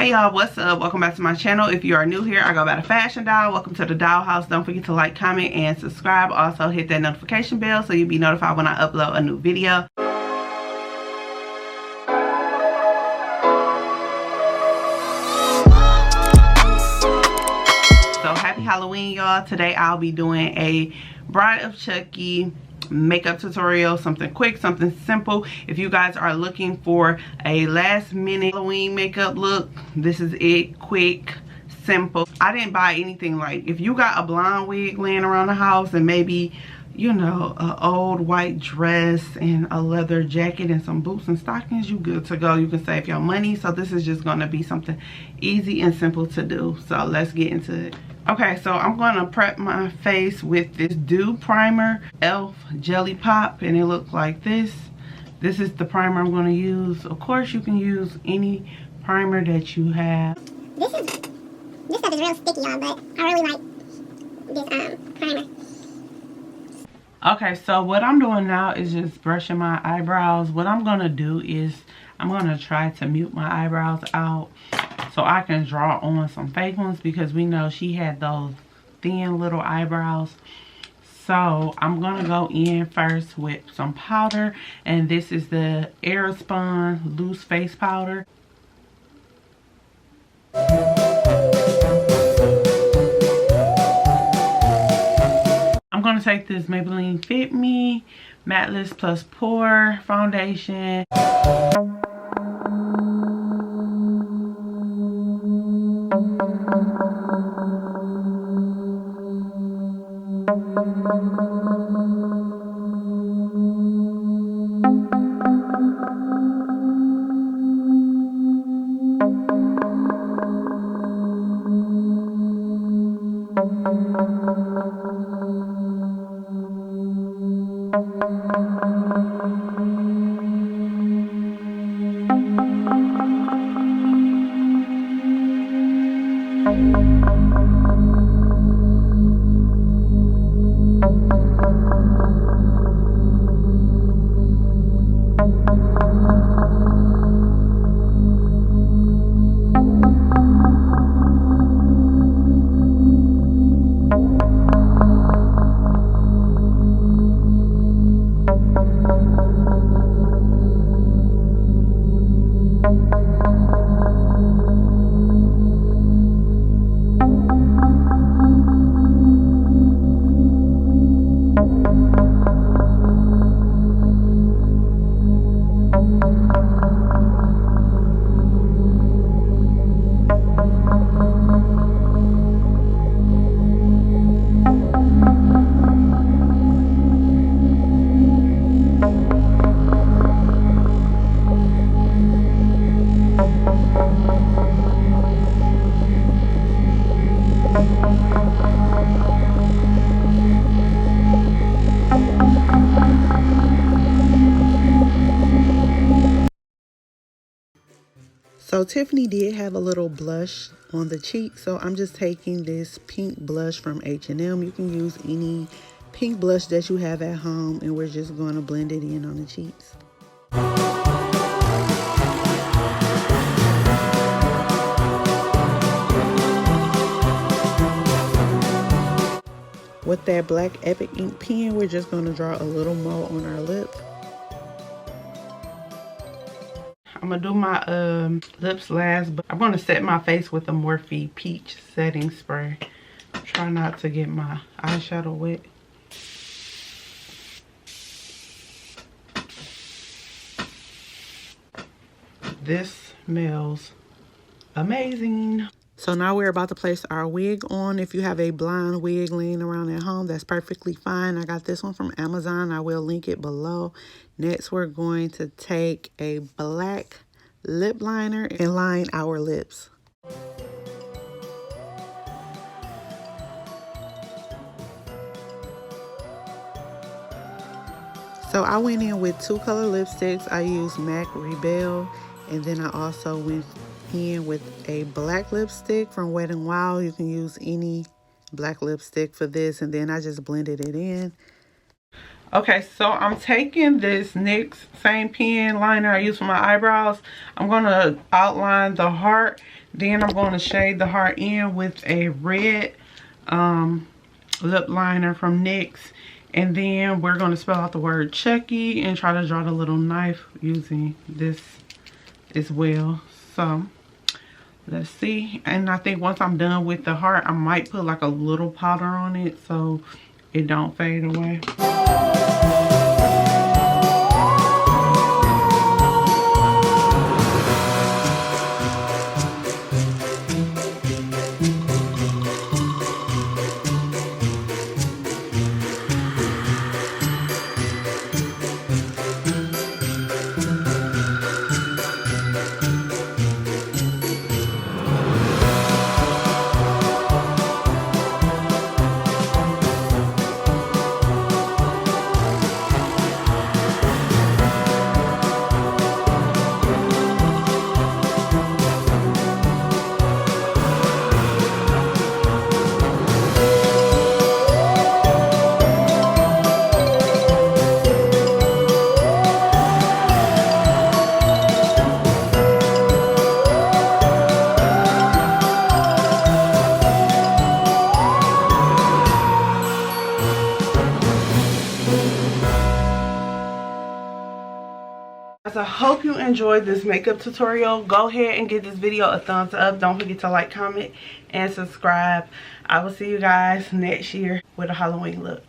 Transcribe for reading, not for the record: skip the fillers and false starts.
Hey y'all, what's up? Welcome back to my channel. If you are new here, I go by the Fashion Doll. Welcome to the Doll House. Don't forget to like, comment, and subscribe. Also hit that notification bell so you'll be notified when I upload a new video. So happy Halloween, y'all. Today I'll be doing a Bride of Chucky makeup tutorial, something quick, something simple. If you guys are looking for a last minute Halloween makeup look, this is it. Quick, simple. I didn't buy anything. Like, if you got a blonde wig laying around the house and maybe, you know, an old white dress and a leather jacket and some boots and stockings, you good to go. You can save your money. So this is just going to be something easy and simple to do. So let's get into it. Okay, so I'm going to prep my face with this Dew Primer e.l.f. Jelly Pop, and it looks like this. This is the primer I'm going to use. Of course, you can use any primer that you have. This stuff is real sticky, y'all, but I really like this primer. Okay, so what I'm doing now is just brushing my eyebrows. What I'm going to do is I'm going to try to mute my eyebrows out so I can draw on some fake ones, because we know she had those thin little eyebrows. So I'm going to go in first with some powder, and this is the Airspun Loose Face Powder. I'm going to take this Maybelline Fit Me Matteless Plus Pore Foundation. So Tiffany did have a little blush on the cheek, so I'm just taking this pink blush from H&M. You can use any pink blush that you have at home, and we're just going to blend it in on the cheeks. With that black Epic ink pen, we're just going to draw a little more on our lip. I'm going to do my lips last, but I'm going to set my face with a Morphe Peach setting spray. Try not to get my eyeshadow wet. This smells amazing. So now we're about to place our wig on. If you have a blonde wig laying around at home, that's perfectly fine. I got this one from Amazon. I will link it below. Next, we're going to take a black lip liner and line our lips. So I went in with two color lipsticks. I used MAC Rebel, and then I also went in with a black lipstick from Wet n Wild. You can use any black lipstick for this, and then I just blended it in. Okay, so I'm taking this NYX same pen liner I use for my eyebrows. I'm going to outline the heart. Then I'm going to shade the heart in with a red lip liner from NYX. And then we're going to spell out the word Chucky and try to draw the little knife using this as well. So let's see. And I think once I'm done with the heart, I might put like a little powder on it so it don't fade away. I hope you enjoyed this makeup tutorial. Go ahead and give this video a thumbs up. Don't forget to like, comment, and subscribe. I will see you guys next year with a Halloween look.